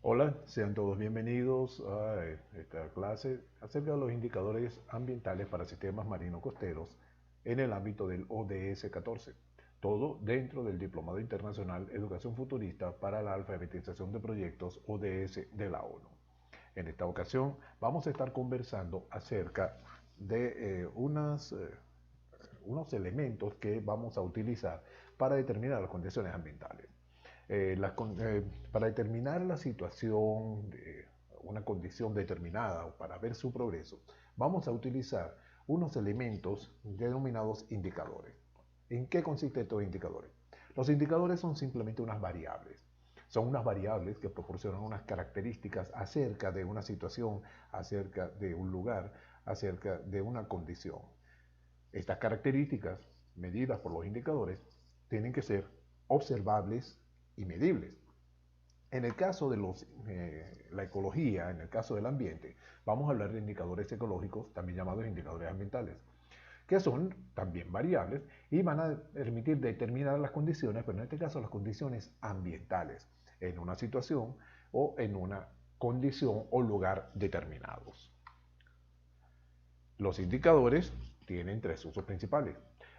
Hola, sean todos bienvenidos a esta clase acerca de los indicadores ambientales para sistemas marino-costeros en el ámbito del ODS 14. Todo dentro del Diplomado Internacional Educación Futurista para la Alfabetización de Proyectos ODS de la ONU. En esta ocasión vamos a estar conversando acerca de unos elementos que vamos a utilizar para determinar las condiciones ambientales. Para determinar la situación de una condición determinada o para ver su progreso, vamos a utilizar unos elementos denominados indicadores. ¿En qué consisten estos indicadores? Los indicadores son simplemente unas variables. Son unas variables que proporcionan unas características acerca de una situación, acerca de un lugar, acerca de una condición. Estas características, medidas por los indicadores, tienen que ser observables y medibles. En el caso de la ecología, en el caso del ambiente, vamos a hablar de indicadores ecológicos, también llamados indicadores ambientales, que son también variables y van a permitir determinar las condiciones, pero en este caso las condiciones ambientales, en una situación o en una condición o lugar determinados. Los indicadores tienen tres usos principales.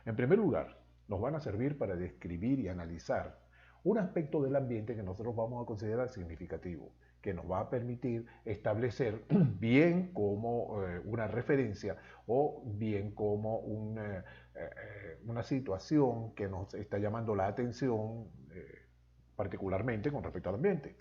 En primer lugar, nos van a servir para describir y analizar un aspecto del ambiente que nosotros vamos a considerar significativo, que nos va a permitir establecer bien como una referencia o bien como una situación que nos está llamando la atención particularmente con respecto al ambiente.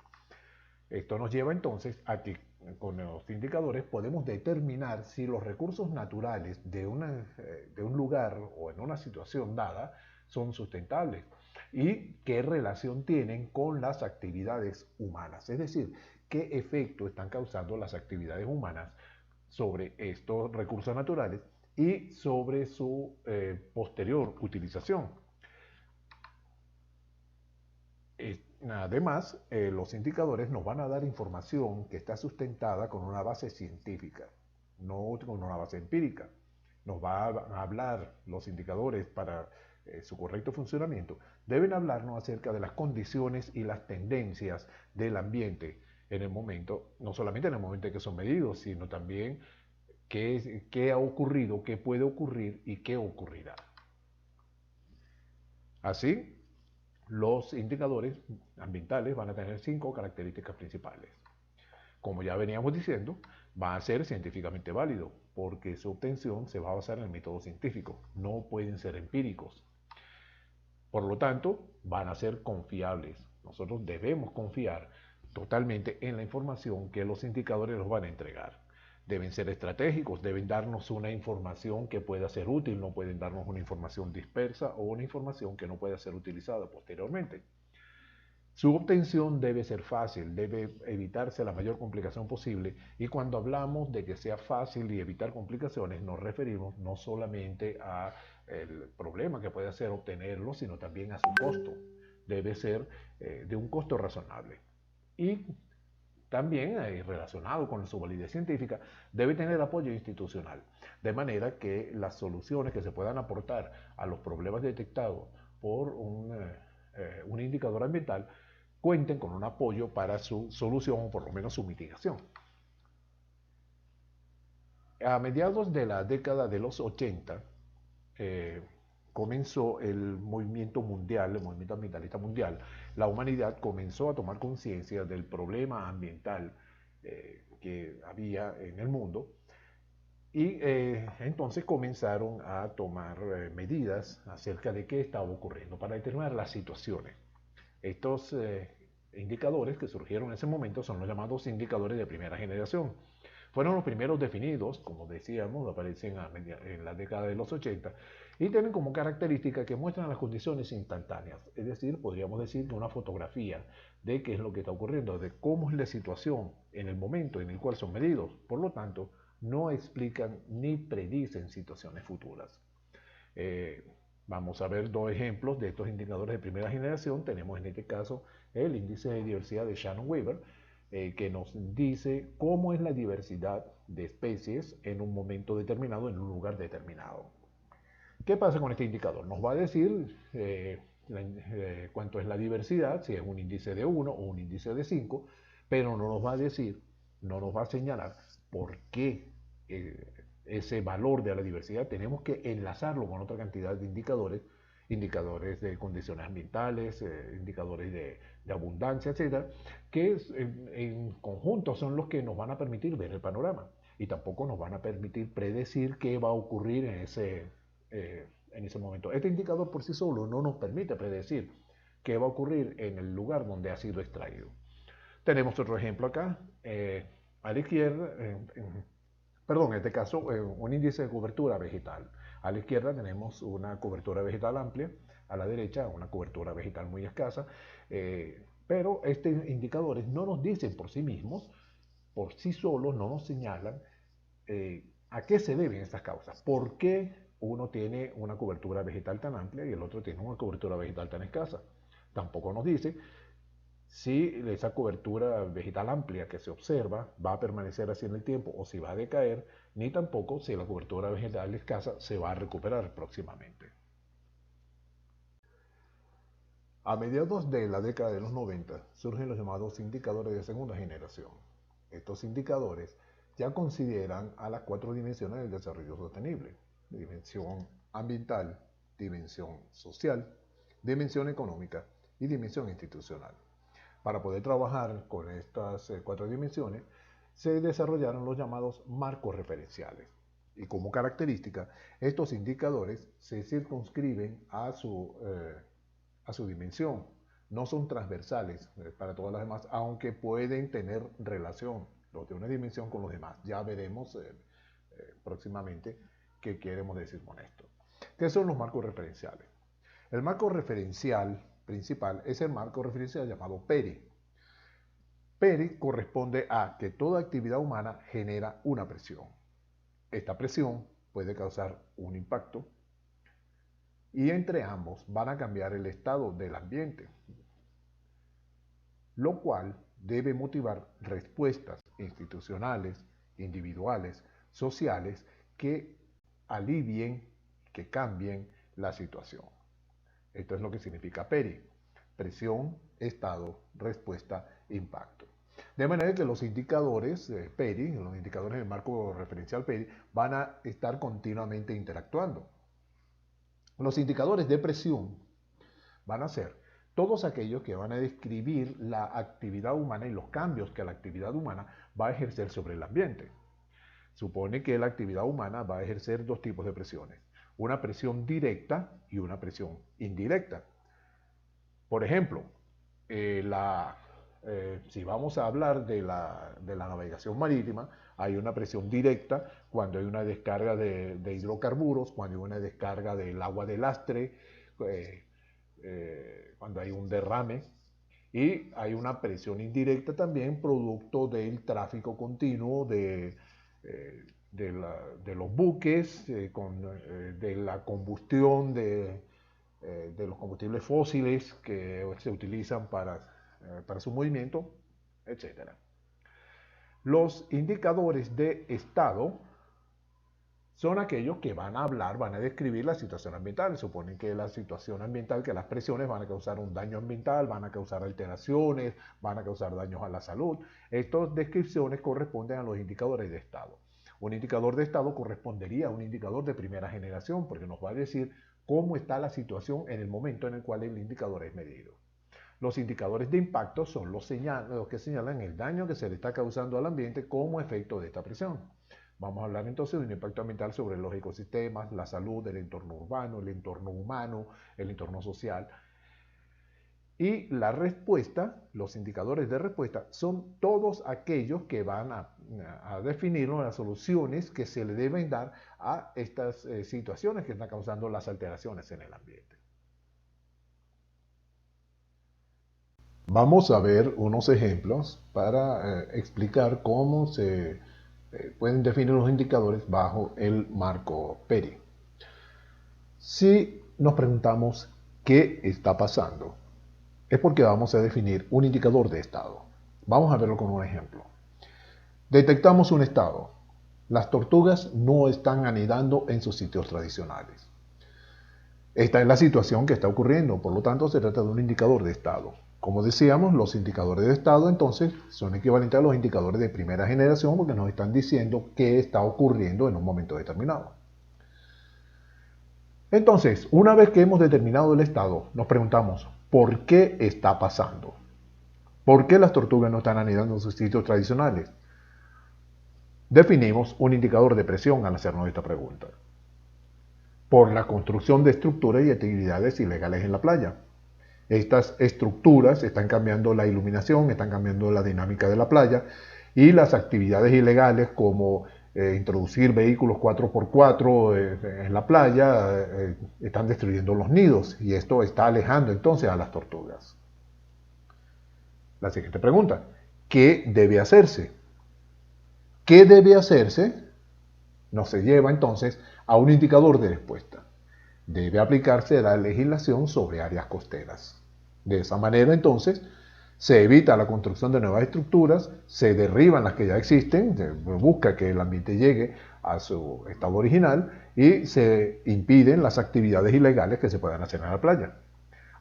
Esto nos lleva entonces a que con los indicadores podemos determinar si los recursos naturales de un lugar o en una situación dada son sustentables y qué relación tienen con las actividades humanas. Es decir, qué efecto están causando las actividades humanas sobre estos recursos naturales y sobre su posterior utilización. Además, los indicadores nos van a dar información que está sustentada con una base científica, no con una base empírica. Nos va a hablar los indicadores para su correcto funcionamiento. Deben hablarnos acerca de las condiciones y las tendencias del ambiente en el momento, no solamente en el momento en que son medidos, sino también qué ha ocurrido, qué puede ocurrir y qué ocurrirá. Así, los indicadores ambientales van a tener 5 características principales. Como ya veníamos diciendo, va a ser científicamente válido, porque su obtención se va a basar en el método científico, no pueden ser empíricos. Por lo tanto, van a ser confiables. Nosotros debemos confiar totalmente en la información que los indicadores nos van a entregar. Deben ser estratégicos, deben darnos una información que pueda ser útil, no pueden darnos una información dispersa o una información que no pueda ser utilizada posteriormente. Su obtención debe ser fácil, debe evitarse la mayor complicación posible y cuando hablamos de que sea fácil y evitar complicaciones nos referimos no solamente a el problema que puede ser obtenerlo, sino también a su costo. Debe ser de un costo razonable. Y también relacionado con su validez científica, debe tener apoyo institucional, de manera que las soluciones que se puedan aportar a los problemas detectados por un indicador ambiental cuenten con un apoyo para su solución o por lo menos su mitigación. A mediados de la década de los 80, eh, comenzó el movimiento mundial, el movimiento ambientalista mundial. La humanidad comenzó a tomar conciencia del problema ambiental que había en el mundo y entonces comenzaron a tomar medidas acerca de qué estaba ocurriendo para determinar las situaciones. Estos indicadores que surgieron en ese momento son los llamados indicadores de primera generación. Fueron los primeros definidos, como decíamos, aparecen en la década de los 80 y tienen como característica que muestran las condiciones instantáneas. Es decir, podríamos decir que una fotografía de qué es lo que está ocurriendo, de cómo es la situación en el momento en el cual son medidos. Por lo tanto, no explican ni predicen situaciones futuras. Eh, Vamos a ver dos ejemplos de estos indicadores de primera generación. Tenemos en este caso el índice de diversidad de Shannon-Weaver, que nos dice cómo es la diversidad de especies en un momento determinado, en un lugar determinado. ¿Qué pasa con este indicador? Nos va a decir cuánto es la diversidad, si es un índice de 1 o un índice de 5, pero no nos va a decir, no nos va a señalar por qué ese valor de la diversidad tenemos que enlazarlo con otra cantidad de indicadores, indicadores de condiciones ambientales, indicadores de abundancia, etcétera, que en conjunto son los que nos van a permitir ver el panorama y tampoco nos van a permitir predecir qué va a ocurrir en ese momento. Este indicador por sí solo no nos permite predecir qué va a ocurrir en el lugar donde ha sido extraído. Tenemos otro ejemplo acá, a la izquierda, en este caso, un índice de cobertura vegetal. A la izquierda tenemos una cobertura vegetal amplia, a la derecha una cobertura vegetal muy escasa, pero estos indicadores no nos dicen por sí mismos, por sí solos no nos señalan a qué se deben estas causas, por qué uno tiene una cobertura vegetal tan amplia y el otro tiene una cobertura vegetal tan escasa. Tampoco nos dice si esa cobertura vegetal amplia que se observa va a permanecer así en el tiempo o si va a decaer, ni tampoco si la cobertura vegetal escasa se va a recuperar próximamente. A mediados de la década de los 90 surgen los llamados indicadores de segunda generación. Estos indicadores ya consideran a las 4 dimensiones del desarrollo sostenible: dimensión ambiental, dimensión social, dimensión económica y dimensión institucional. Para poder trabajar con estas 4 dimensiones, se desarrollaron los llamados marcos referenciales. Y como característica, estos indicadores se circunscriben a su dimensión. No son transversales para todas las demás, aunque pueden tener relación los de una dimensión con los demás. Ya veremos próximamente qué queremos decir con esto. ¿Qué son los marcos referenciales? El marco referencial principal es el marco referencial llamado PERI. PERI corresponde a que toda actividad humana genera una presión. Esta presión puede causar un impacto y entre ambos van a cambiar el estado del ambiente, lo cual debe motivar respuestas institucionales, individuales, sociales que alivien, que cambien la situación. Esto es lo que significa PERI: presión, estado, respuesta, impacto. De manera que los indicadores PERI, los indicadores del marco referencial PERI, van a estar continuamente interactuando. Los indicadores de presión van a ser todos aquellos que van a describir la actividad humana y los cambios que la actividad humana va a ejercer sobre el ambiente. Supone que la actividad humana va a ejercer 2 tipos de presiones: una presión directa y una presión indirecta. Por ejemplo, si vamos a hablar de la navegación marítima, hay una presión directa cuando hay una descarga de hidrocarburos, cuando hay una descarga del agua de lastre, cuando hay un derrame, y hay una presión indirecta también producto del tráfico continuo de los buques, de la combustión de los combustibles fósiles que se utilizan para su movimiento, etc. Los indicadores de estado son aquellos que van a hablar, van a describir la situación ambiental. Suponen que la situación ambiental, que las presiones van a causar un daño ambiental, van a causar alteraciones, van a causar daños a la salud. Estas descripciones corresponden a los indicadores de estado. Un indicador de estado correspondería a un indicador de primera generación, porque nos va a decir cómo está la situación en el momento en el cual el indicador es medido. Los indicadores de impacto son los que señalan el daño que se le está causando al ambiente como efecto de esta presión. Vamos a hablar entonces de un impacto ambiental sobre los ecosistemas, la salud, el entorno urbano, el entorno humano, el entorno social. Y la respuesta, los indicadores de respuesta, son todos aquellos que van a definir las soluciones que se le deben dar a estas situaciones que están causando las alteraciones en el ambiente. Vamos a ver unos ejemplos para explicar cómo se pueden definir los indicadores bajo el marco PERI. Si nos preguntamos qué está pasando, es porque vamos a definir un indicador de estado. Vamos a verlo con un ejemplo. Detectamos un estado. Las tortugas no están anidando en sus sitios tradicionales. Esta es la situación que está ocurriendo, por lo tanto se trata de un indicador de estado. Como decíamos, los indicadores de estado entonces son equivalentes a los indicadores de primera generación porque nos están diciendo qué está ocurriendo en un momento determinado. Entonces, una vez que hemos determinado el estado, nos preguntamos, ¿por qué está pasando? ¿Por qué las tortugas no están anidando en sus sitios tradicionales? Definimos un indicador de presión al hacernos esta pregunta. Por la construcción de estructuras y actividades ilegales en la playa. Estas estructuras están cambiando la iluminación, están cambiando la dinámica de la playa y las actividades ilegales como introducir vehículos 4x4 en la playa están destruyendo los nidos y esto está alejando entonces a las tortugas. La siguiente pregunta, ¿qué debe hacerse? ¿Qué debe hacerse? Nos se lleva entonces a un indicador de respuesta. Debe aplicarse la legislación sobre áreas costeras. De esa manera, entonces, se evita la construcción de nuevas estructuras, se derriban las que ya existen, se busca que el ambiente llegue a su estado original y se impiden las actividades ilegales que se puedan hacer en la playa.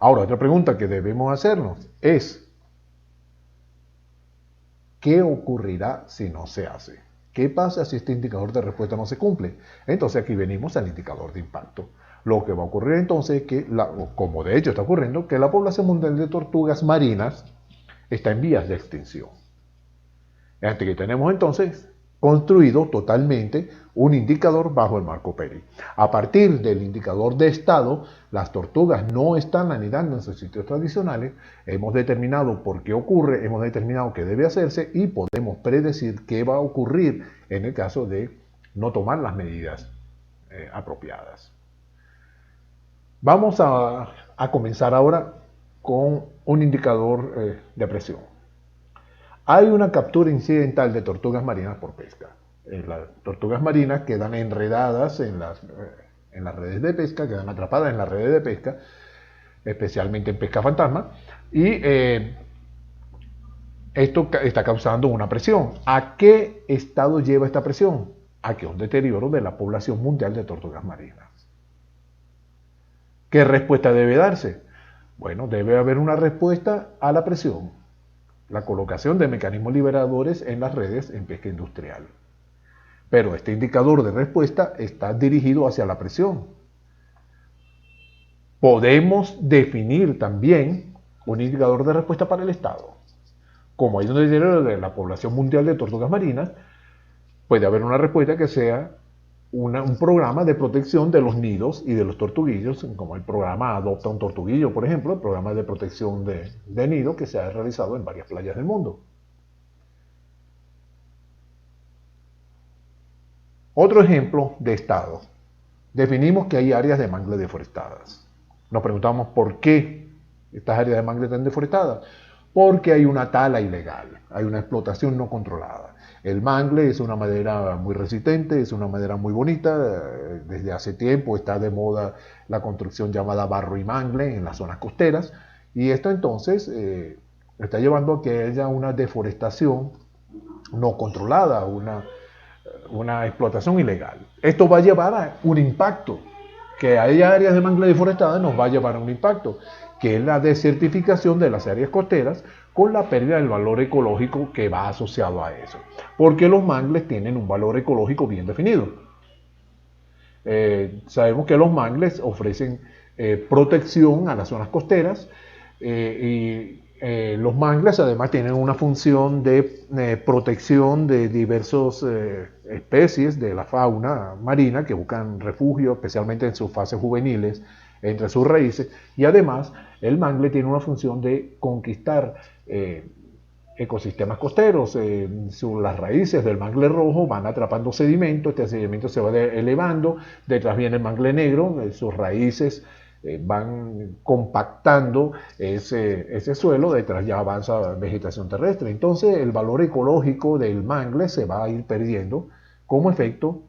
Ahora, otra pregunta que debemos hacernos es, ¿qué ocurrirá si no se hace? ¿Qué pasa si este indicador de respuesta no se cumple? Entonces aquí venimos al indicador de impacto. Lo que va a ocurrir entonces es que, como de hecho está ocurriendo, que la población mundial de tortugas marinas está en vías de extinción. Antes que tenemos entonces construido totalmente un indicador bajo el marco PERI. A partir del indicador de estado, las tortugas no están anidando en sus sitios tradicionales, hemos determinado por qué ocurre, hemos determinado qué debe hacerse y podemos predecir qué va a ocurrir en el caso de no tomar las medidas apropiadas. Vamos a comenzar ahora con un indicador de presión. Hay una captura incidental de tortugas marinas por pesca. Las tortugas marinas quedan enredadas en las redes de pesca, quedan atrapadas en las redes de pesca, especialmente en pesca fantasma, y esto está causando una presión. ¿A qué estado lleva esta presión? A que un deterioro de la población mundial de tortugas marinas. ¿Qué respuesta debe darse? Bueno, debe haber una respuesta a la presión. La colocación de mecanismos liberadores en las redes en pesca industrial. Pero este indicador de respuesta está dirigido hacia la presión. Podemos definir también un indicador de respuesta para el Estado. Como hay un deterioro de la población mundial de tortugas marinas, puede haber una respuesta que sea un programa de protección de los nidos y de los tortuguillos, como el programa Adopta un Tortuguillo, por ejemplo, el programa de protección de nido que se ha realizado en varias playas del mundo. Otro ejemplo de estado. Definimos que hay áreas de mangle deforestadas. Nos preguntamos por qué estas áreas de mangle están deforestadas. Porque hay una tala ilegal, hay una explotación no controlada. El mangle es una madera muy resistente, es una madera muy bonita. Desde hace tiempo está de moda la construcción llamada barro y mangle en las zonas costeras. Y esto entonces está llevando a que haya una deforestación no controlada, una explotación ilegal. Esto va a llevar a un impacto. Que haya áreas de mangle deforestadas nos va a llevar a un impacto, que es la desertificación de las áreas costeras con la pérdida del valor ecológico que va asociado a eso. Porque los mangles tienen un valor ecológico bien definido. Sabemos que los mangles ofrecen protección a las zonas costeras y los mangles además tienen una función de protección de diversas especies de la fauna marina que buscan refugio, especialmente en sus fases juveniles, entre sus raíces, y además el mangle tiene una función de conquistar ecosistemas costeros. Las raíces del mangle rojo van atrapando sedimento, este sedimento se va elevando, detrás viene el mangle negro, sus raíces van compactando ese suelo, detrás ya avanza vegetación terrestre. Entonces el valor ecológico del mangle se va a ir perdiendo como efecto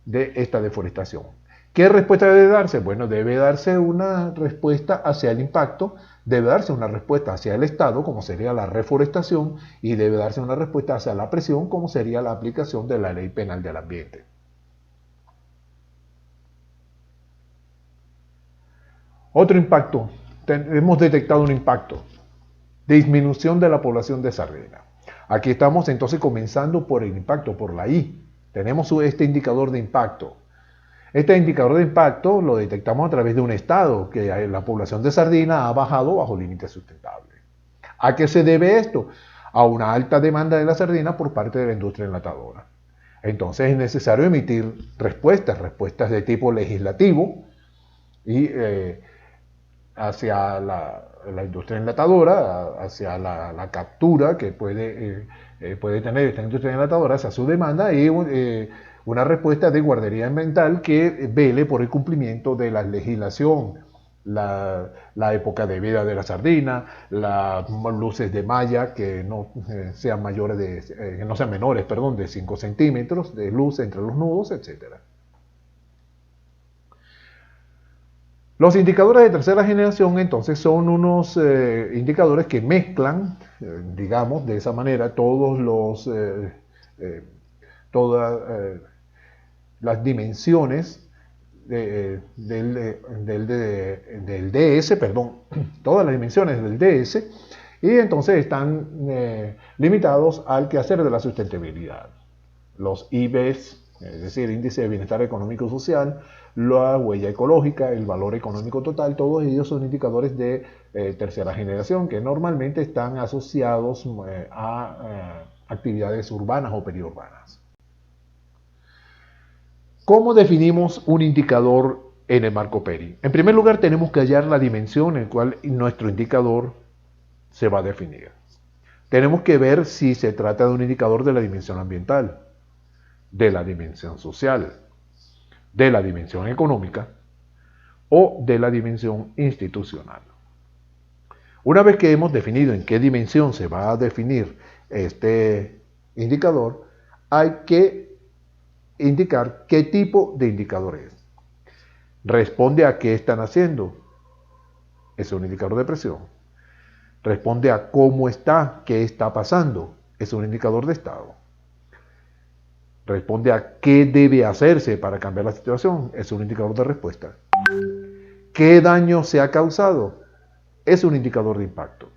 de esta deforestación. ¿Qué respuesta debe darse? Bueno, debe darse una respuesta hacia el impacto, debe darse una respuesta hacia el Estado, como sería la reforestación, y debe darse una respuesta hacia la presión, como sería la aplicación de la Ley Penal del Ambiente. Otro impacto. Hemos detectado un impacto. Disminución de la población de sardina. Aquí estamos entonces comenzando por el impacto, por la I. Tenemos este indicador de impacto. Este indicador de impacto lo detectamos a través de un estado, que la población de sardina ha bajado bajo límites sustentables. ¿A qué se debe esto? A una alta demanda de la sardina por parte de la industria enlatadora. Entonces es necesario emitir respuestas de tipo legislativo y hacia la industria enlatadora, hacia la captura que puede tener esta industria enlatadora hacia su demanda y una respuesta de guardería ambiental que vele por el cumplimiento de la legislación, la época de vida de la sardina, las luces de malla que no sean que no sean menores, perdón, de 5 centímetros de luz entre los nudos, etcétera. Los indicadores de tercera generación entonces son unos indicadores que mezclan, digamos, de esa manera todas las dimensiones del DS, perdón, todas las dimensiones del DS, y entonces están limitados al quehacer de la sustentabilidad. Los IBES, es decir, índice de bienestar económico y social, la huella ecológica, el valor económico total, todos ellos son indicadores de tercera generación que normalmente están asociados a actividades urbanas o periurbanas. ¿Cómo definimos un indicador en el marco PERI? En primer lugar, tenemos que hallar la dimensión en la cual nuestro indicador se va a definir. Tenemos que ver si se trata de un indicador de la dimensión ambiental, de la dimensión social, de la dimensión económica o de la dimensión institucional. Una vez que hemos definido en qué dimensión se va a definir este indicador, hay que indicar qué tipo de indicador es. Responde a qué están haciendo. Es un indicador de presión. Responde a cómo está, qué está pasando. Es un indicador de estado. Responde a qué debe hacerse para cambiar la situación. Es un indicador de respuesta. ¿Qué daño se ha causado? Es un indicador de impacto.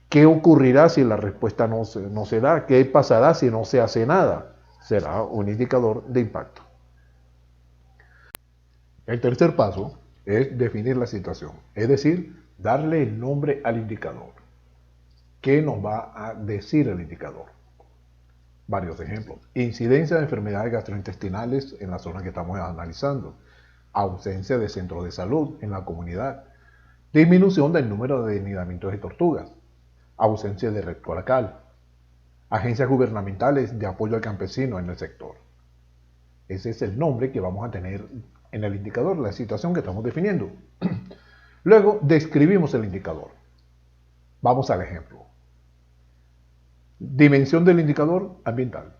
¿Qué ocurrirá si la respuesta no se da? ¿Qué pasará si no se hace nada? Será un indicador de impacto. El tercer paso es definir la situación, es decir, darle el nombre al indicador. ¿Qué nos va a decir el indicador? Varios ejemplos. Incidencia de enfermedades gastrointestinales en la zona que estamos analizando. Ausencia de centros de salud en la comunidad. Disminución del número de anidamientos de tortugas. Ausencia de red coracal. Agencias gubernamentales de apoyo al campesino en el sector. Ese es el nombre que vamos a tener en el indicador, la situación que estamos definiendo. Luego describimos el indicador. Vamos al ejemplo. Dimensión del indicador ambiental.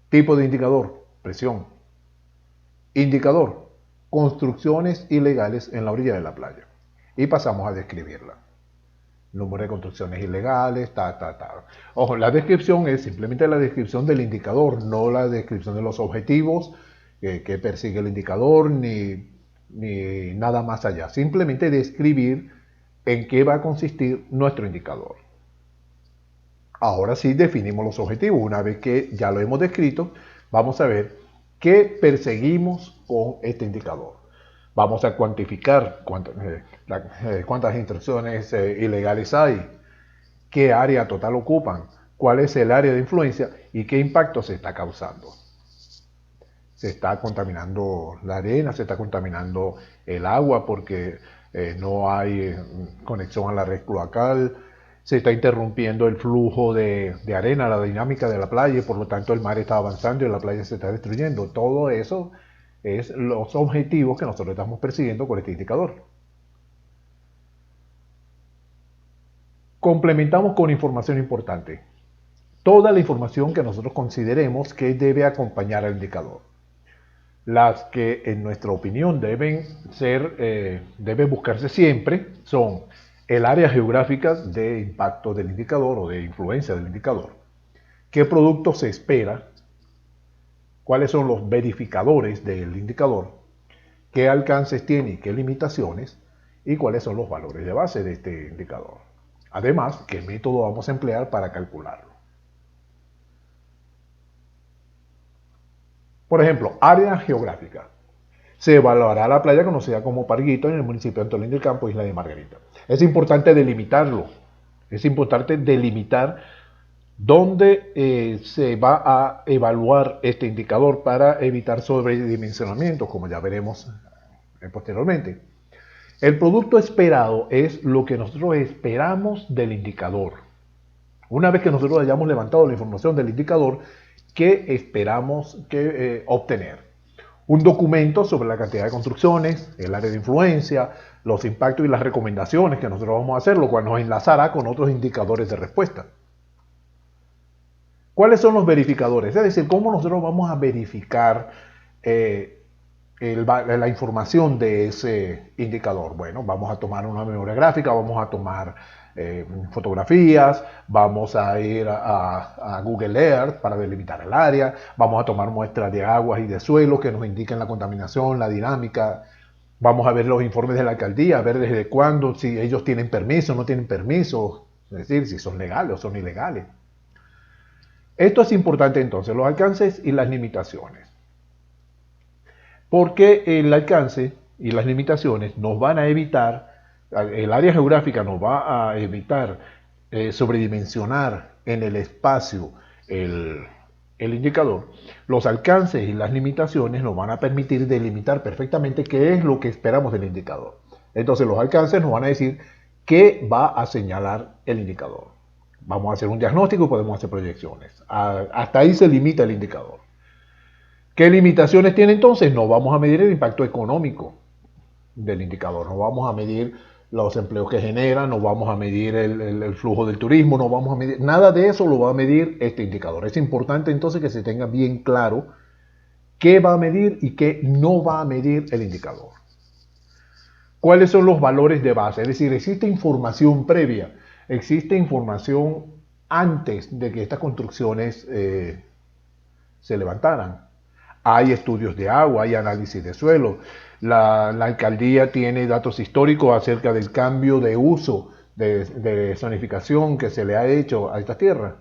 Tipo de indicador, presión. Indicador, construcciones ilegales en la orilla de la playa. Y pasamos a describirla. Número de construcciones ilegales, Ojo, la descripción es simplemente la descripción del indicador, no la descripción de los objetivos que persigue el indicador, ni nada más allá. Simplemente describir en qué va a consistir nuestro indicador. Ahora sí definimos los objetivos. Una vez que ya lo hemos descrito, vamos a ver qué perseguimos con este indicador. Vamos a cuantificar cuántas instrucciones ilegales hay, qué área total ocupan, cuál es el área de influencia y qué impacto se está causando. Se está contaminando la arena, se está contaminando el agua porque no hay conexión a la red cloacal, se está interrumpiendo el flujo de arena, la dinámica de la playa y por lo tanto el mar está avanzando y la playa se está destruyendo. Todo eso es los objetivos que nosotros estamos persiguiendo con este indicador. Complementamos con información importante. Toda la información que nosotros consideremos que debe acompañar al indicador. Las que en nuestra opinión deben buscarse siempre son el área geográfica de impacto del indicador o de influencia del indicador. ¿Qué producto se espera? ¿Cuáles son los verificadores del indicador? ¿Qué alcances tiene y qué limitaciones? ¿Y cuáles son los valores de base de este indicador? Además, ¿qué método vamos a emplear para calcularlo? Por ejemplo, área geográfica. Se evaluará la playa conocida como Parguito en el municipio de Antolín del Campo, Isla de Margarita. Es importante delimitarlo. Es importante delimitar dónde se va a evaluar este indicador para evitar sobredimensionamientos, como ya veremos posteriormente. El producto esperado es lo que nosotros esperamos del indicador. Una vez que nosotros hayamos levantado la información del indicador, ¿qué esperamos obtener? Un documento sobre la cantidad de construcciones, el área de influencia, los impactos y las recomendaciones que nosotros vamos a hacer, lo cual nos enlazará con otros indicadores de respuesta. ¿Cuáles son los verificadores? Es decir, ¿cómo nosotros vamos a verificar la información de ese indicador? Bueno, vamos a tomar una memoria gráfica, vamos a tomar fotografías, vamos a ir a Google Earth para delimitar el área, vamos a tomar muestras de aguas y de suelo que nos indiquen la contaminación, la dinámica, vamos a ver los informes de la alcaldía, a ver desde cuándo, si ellos tienen permiso o no tienen permiso, es decir, si son legales o son ilegales. Esto es importante entonces, los alcances y las limitaciones. Porque el alcance y las limitaciones nos van a evitar, el área geográfica nos va a evitar sobredimensionar en el espacio el indicador. Los alcances y las limitaciones nos van a permitir delimitar perfectamente qué es lo que esperamos del indicador. Entonces los alcances nos van a decir qué va a señalar el indicador. Vamos a hacer un diagnóstico y podemos hacer proyecciones. Hasta ahí se limita el indicador. ¿Qué limitaciones tiene entonces? No vamos a medir el impacto económico del indicador, no vamos a medir los empleos que genera, no vamos a medir el flujo del turismo, no vamos a medir, nada de eso lo va a medir este indicador. Es importante entonces que se tenga bien claro qué va a medir y qué no va a medir el indicador. ¿Cuáles son los valores de base? Es decir, existe información previa, existe información antes de que estas construcciones se levantaran. Hay estudios de agua, hay análisis de suelo. La alcaldía tiene datos históricos acerca del cambio de uso, de zonificación que se le ha hecho a esta tierra.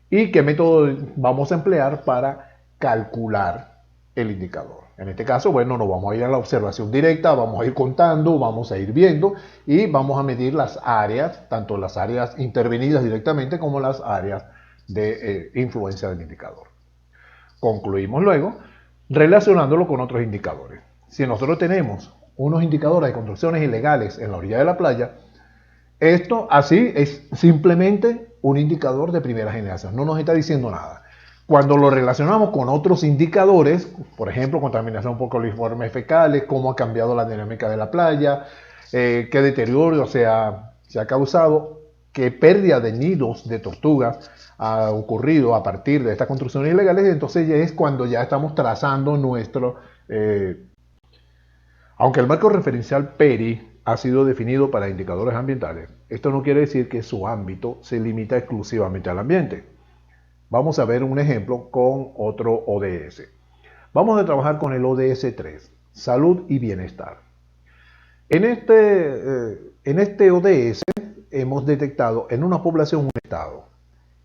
¿Y qué método vamos a emplear para calcular el indicador? En este caso, bueno, nos vamos a ir a la observación directa, vamos a ir contando, vamos a ir viendo y vamos a medir las áreas, tanto las áreas intervenidas directamente como las áreas de influencia del indicador. Concluimos luego relacionándolo con otros indicadores. Si nosotros tenemos unos indicadores de construcciones ilegales en la orilla de la playa, esto así es simplemente un indicador de primera generación, no nos está diciendo nada. Cuando lo relacionamos con otros indicadores, por ejemplo, contaminación por coliformes fecales, cómo ha cambiado la dinámica de la playa, qué deterioro se ha causado, qué pérdida de nidos de tortugas ha ocurrido a partir de estas construcciones ilegales, entonces ya es cuando ya estamos trazando nuestro... aunque el marco referencial PERI ha sido definido para indicadores ambientales, esto no quiere decir que su ámbito se limita exclusivamente al ambiente. Vamos a ver un ejemplo con otro ODS. Vamos a trabajar con el ODS 3, salud y bienestar. En este ODS hemos detectado en una población un estado.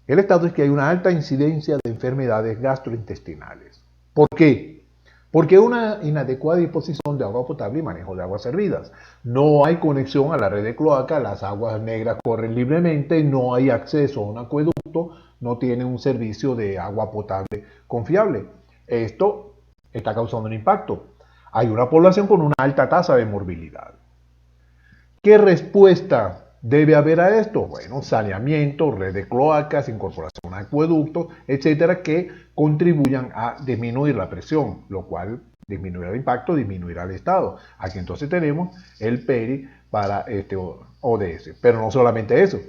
El estado es que hay una alta incidencia de enfermedades gastrointestinales. ¿Por qué? Porque hay una inadecuada disposición de agua potable y manejo de aguas servidas. No hay conexión a la red de cloaca, las aguas negras corren libremente, no hay acceso a un acueducto, no tiene un servicio de agua potable confiable. Esto está causando un impacto. Hay una población con una alta tasa de morbilidad. ¿Qué respuesta debe haber a esto? Bueno, saneamiento, red de cloacas, incorporación a acueductos, etcétera, que contribuyan a disminuir la presión, lo cual disminuirá el impacto, disminuirá el estado. Aquí entonces tenemos el PERI para este ODS. Pero no solamente eso.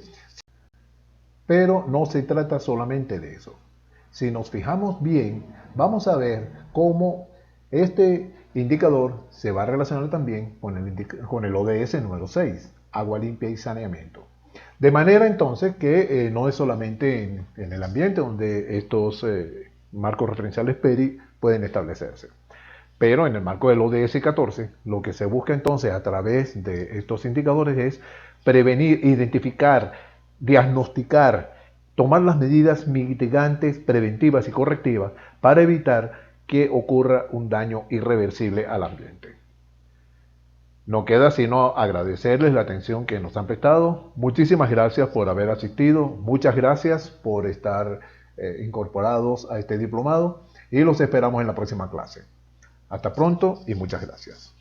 Pero no se trata solamente de eso. Si nos fijamos bien, vamos a ver cómo este indicador se va a relacionar también con el ODS número 6, agua limpia y saneamiento. De manera entonces que no es solamente en el ambiente donde estos marcos referenciales PERI pueden establecerse. Pero en el marco del ODS 14, lo que se busca entonces a través de estos indicadores es prevenir, identificar, diagnosticar, tomar las medidas mitigantes, preventivas y correctivas para evitar que ocurra un daño irreversible al ambiente. No queda sino agradecerles la atención que nos han prestado. Muchísimas gracias por haber asistido. Muchas gracias por estar incorporados a este diplomado y los esperamos en la próxima clase. Hasta pronto y muchas gracias.